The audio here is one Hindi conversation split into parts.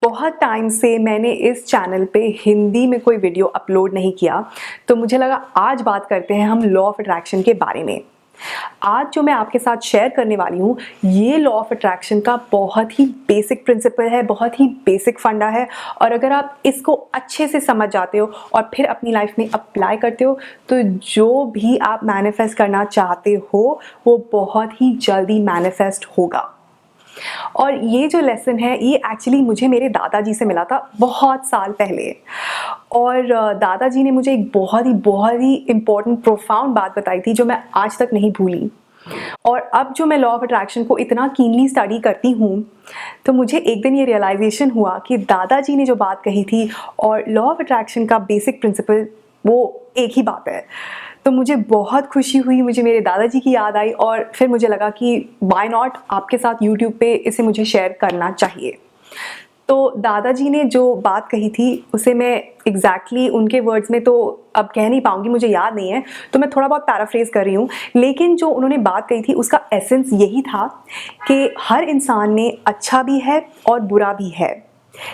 बहुत टाइम से मैंने इस चैनल पे हिंदी में कोई वीडियो अपलोड नहीं किया, तो मुझे लगा आज बात करते हैं हम लॉ ऑफ अट्रैक्शन के बारे में। आज जो मैं आपके साथ शेयर करने वाली हूँ, ये लॉ ऑफ अट्रैक्शन का बहुत ही बेसिक प्रिंसिपल है, बहुत ही बेसिक फंडा है। और अगर आप इसको अच्छे से समझ जाते हो और फिर अपनी लाइफ में अप्लाई करते हो, तो जो भी आप मैनिफेस्ट करना चाहते हो वो बहुत ही जल्दी मैनिफेस्ट होगा। और ये जो लेसन है ये एक्चुअली मुझे मेरे दादाजी से मिला था बहुत साल पहले। और दादाजी ने मुझे एक बहुत ही इम्पोर्टेंट प्रोफाउंड बात बताई थी जो मैं आज तक नहीं भूली। और अब जो मैं लॉ ऑफ अट्रैक्शन को इतना कीनली स्टडी करती हूँ, तो मुझे एक दिन ये रियलाइजेशन हुआ कि दादाजी ने जो बात कही थी और लॉ ऑफ अट्रैक्शन का बेसिक प्रिंसिपल वो एक ही बात है। तो मुझे बहुत खुशी हुई, मुझे मेरे दादाजी की याद आई और फिर मुझे लगा कि व्हाई नॉट आपके साथ यूट्यूब पे इसे मुझे शेयर करना चाहिए। तो दादाजी ने जो बात कही थी उसे मैं एग्जैक्टली उनके वर्ड्स में तो अब कह नहीं पाऊंगी, मुझे याद नहीं है, तो मैं थोड़ा बहुत पैराफ्रेज कर रही हूँ। लेकिन जो उन्होंने बात कही थी उसका एसेंस यही था कि हर इंसान में अच्छा भी है और बुरा भी है,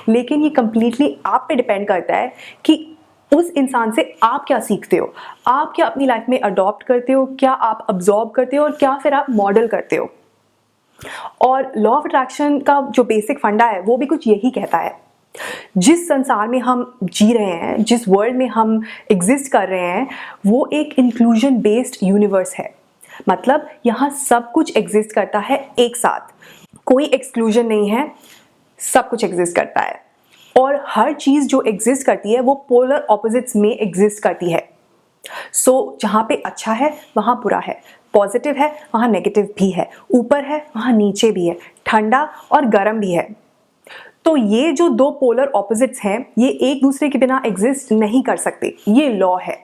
लेकिन ये कंप्लीटली आप पे डिपेंड करता है कि उस इंसान से आप क्या सीखते हो, आप क्या अपनी लाइफ में अडॉप्ट करते हो, क्या आप अब्जॉर्ब करते हो और क्या फिर आप मॉडल करते हो। और लॉ ऑफ अट्रैक्शन का जो बेसिक फंडा है वो भी कुछ यही कहता है, जिस संसार में हम जी रहे हैं, जिस वर्ल्ड में हम एग्जिस्ट कर रहे हैं, वो एक इंक्लूजन बेस्ड यूनिवर्स है। मतलब यहाँ सब कुछ एग्जिस्ट करता है एक साथ, कोई एक्सक्लूजन नहीं है, सब कुछ एग्जिस्ट करता है। और हर चीज जो एग्जिस्ट करती है वो पोलर ऑपोजिट्स में एग्जिस्ट करती है। सो जहाँ पे अच्छा है वहाँ बुरा है, पॉजिटिव है वहाँ नेगेटिव भी है, ऊपर है वहाँ नीचे भी है, ठंडा और गर्म भी है। तो ये जो दो पोलर ऑपोजिट्स हैं ये एक दूसरे के बिना एग्जिस्ट नहीं कर सकते, ये लॉ है।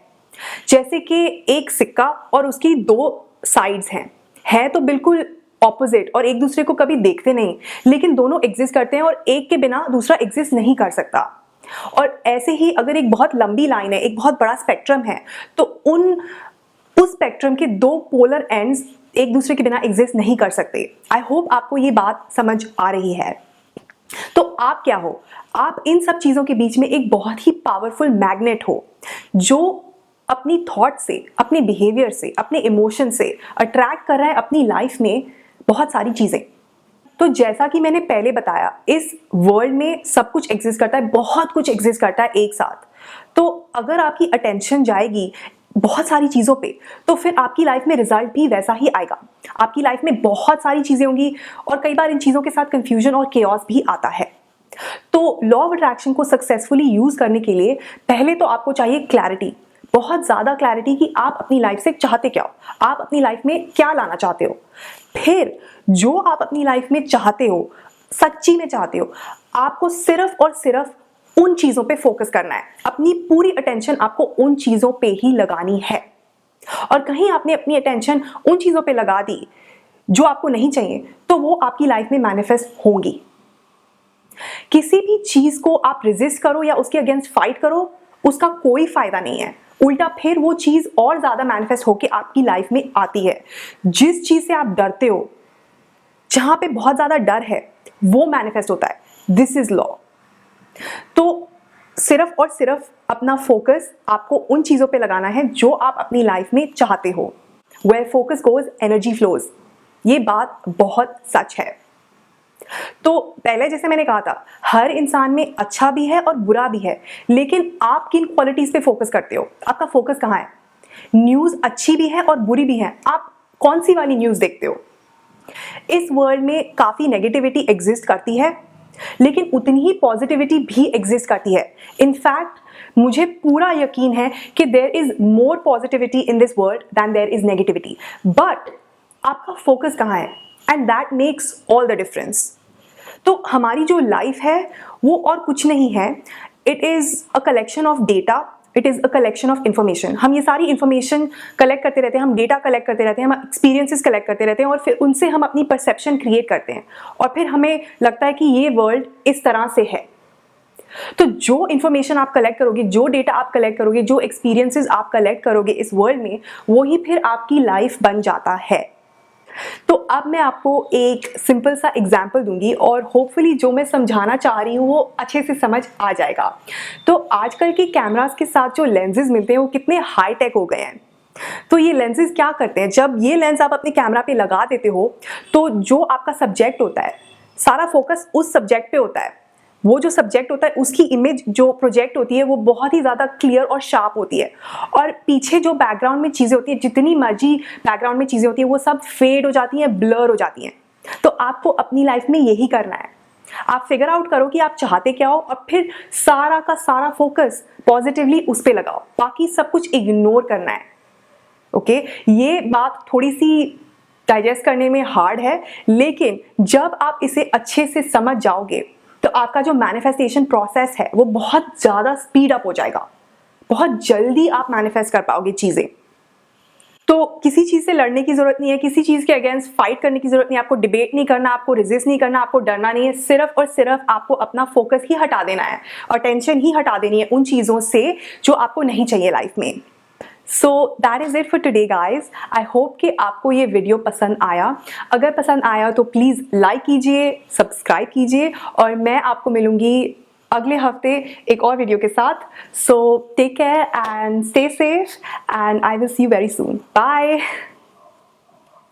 जैसे कि एक सिक्का और उसकी दो साइड्स हैं, है तो बिल्कुल ऑपोजिट और एक दूसरे को कभी देखते नहीं, लेकिन दोनों एग्जिस्ट करते हैं और एक के बिना दूसरा एग्जिस्ट नहीं कर सकता। और ऐसे ही अगर एक बहुत लंबी लाइन है, एक बहुत बड़ा स्पेक्ट्रम है, तो उस स्पेक्ट्रम के दो पोलर एंड्स एक दूसरे के बिना एग्जिस्ट नहीं कर सकते। आई होप आपको ये बात समझ आ रही है। तो आप क्या हो? आप इन सब चीजों के बीच में एक बहुत ही पावरफुल मैग्नेट हो, जो अपनी थॉट से, अपने बिहेवियर से, अपने इमोशन से अट्रैक्ट कर रहा है अपनी लाइफ में बहुत सारी चीजें। तो जैसा कि मैंने पहले बताया, इस वर्ल्ड में सब कुछ एग्जिस्ट करता है, बहुत कुछ एग्जिस्ट करता है एक साथ। तो अगर आपकी अटेंशन जाएगी बहुत सारी चीजों पे, तो फिर आपकी लाइफ में रिजल्ट भी वैसा ही आएगा। आपकी लाइफ में बहुत सारी चीजें होंगी और कई बार इन चीजों के साथ कंफ्यूजन और केओस भी आता है। तो लॉ ऑफ अट्रैक्शन को सक्सेसफुली यूज करने के लिए पहले तो आपको चाहिए क्लैरिटी, बहुत ज्यादा क्लैरिटी कि आप अपनी लाइफ से चाहते क्या हो, आप अपनी लाइफ में क्या लाना चाहते हो। फिर जो आप अपनी लाइफ में चाहते हो, सच्ची में चाहते हो, आपको सिर्फ और सिर्फ उन चीजों पे फोकस करना है। अपनी पूरी अटेंशन आपको उन चीजों पे ही लगानी है। और कहीं आपने अपनी अटेंशन उन चीजों पे लगा दी जो आपको नहीं चाहिए, तो वो आपकी लाइफ में मैनिफेस्ट होंगी। किसी भी चीज को आप रेजिस्ट करो या उसके अगेंस्ट फाइट करो, उसका कोई फायदा नहीं है। उल्टा फिर वो चीज और ज्यादा मैनिफेस्ट होके आपकी लाइफ में आती है। जिस चीज से आप डरते हो, जहां पे बहुत ज्यादा डर है, वो मैनिफेस्ट होता है। This is law. तो सिर्फ और सिर्फ अपना फोकस आपको उन चीजों पे लगाना है जो आप अपनी लाइफ में चाहते हो। Where focus goes energy flows, ये बात बहुत सच है। तो पहले जैसे मैंने कहा था, हर इंसान में अच्छा भी है और बुरा भी है, लेकिन आप किन क्वालिटीज पे फोकस करते हो, आपका फोकस कहाँ है। न्यूज अच्छी भी है और बुरी भी है, आप कौन सी वाली न्यूज देखते हो। इस वर्ल्ड में काफी नेगेटिविटी एग्जिस्ट करती है, लेकिन उतनी ही पॉजिटिविटी भी एग्जिस्ट करती है। इनफैक्ट मुझे पूरा यकीन है कि there is more positivity in this world than there is negativity. But आपका फोकस कहाँ है, and that makes all the difference. तो हमारी जो लाइफ है वो और कुछ नहीं है, it is a collection of data, it is a collection of information. हम ये सारी इंफॉर्मेशन कलेक्ट करते रहते हैं, हम डेटा कलेक्ट करते रहते हैं, हम एक्सपीरियंसेस कलेक्ट करते रहते हैं और फिर उनसे हम अपनी परसेप्शन क्रिएट करते हैं और फिर हमें लगता है कि ये वर्ल्ड इस तरह से है। तो जो इंफॉर्मेशन आप कलेक्ट करोगे, जो डेटा आप कलेक्ट करोगे, जो एक्सपीरियंसेस आप कलेक्ट करोगे इस वर्ल्ड में, वो ही फिर आपकी लाइफ बन जाता है। तो अब मैं आपको एक सिंपल सा एग्जाम्पल दूंगी और होपफुली जो मैं समझाना चाह रही हूँ वो अच्छे से समझ आ जाएगा। तो आजकल के कैमरास के साथ जो लेंसेज मिलते हैं वो कितने हाई टेक हो गए हैं। तो ये लेंसेज क्या करते हैं, जब ये लेंस आप अपने कैमरा पे लगा देते हो तो जो आपका सब्जेक्ट होता है सारा फोकस उस सब्जेक्ट पे होता है। वो जो सब्जेक्ट होता है उसकी इमेज जो प्रोजेक्ट होती है वो बहुत ही ज़्यादा क्लियर और शार्प होती है, और पीछे जो बैकग्राउंड में चीज़ें होती हैं, जितनी मर्जी बैकग्राउंड में चीज़ें होती हैं, वो सब फेड हो जाती हैं, ब्लर हो जाती हैं। तो आपको अपनी लाइफ में यही करना है। आप फिगर आउट करो कि आप चाहते क्या हो और फिर सारा का सारा फोकस पॉजिटिवली उस पर लगाओ, बाकी सब कुछ इग्नोर करना है। ओके, ये बात थोड़ी सी डाइजेस्ट करने में हार्ड है, लेकिन जब आप इसे अच्छे से समझ जाओगे तो आपका जो मैनिफेस्टेशन प्रोसेस है वो बहुत ज़्यादा स्पीड अप हो जाएगा। बहुत जल्दी आप मैनिफेस्ट कर पाओगे चीज़ें। तो किसी चीज़ से लड़ने की ज़रूरत नहीं है, किसी चीज़ के अगेंस्ट फाइट करने की ज़रूरत नहीं है, आपको डिबेट नहीं करना, आपको रेजिस्ट नहीं करना, आपको डरना नहीं है। सिर्फ और सिर्फ आपको अपना फोकस ही हटा देना है और टेंशन ही हटा देनी है उन चीज़ों से जो आपको नहीं चाहिए लाइफ में। So that is it for today guys. I hope कि आपको ये वीडियो पसंद आया। अगर पसंद आया तो प्लीज़ लाइक कीजिए, सब्सक्राइब कीजिए, और मैं आपको मिलूंगी अगले हफ्ते एक और वीडियो के साथ। So take care and stay safe and I will see you very soon. Bye.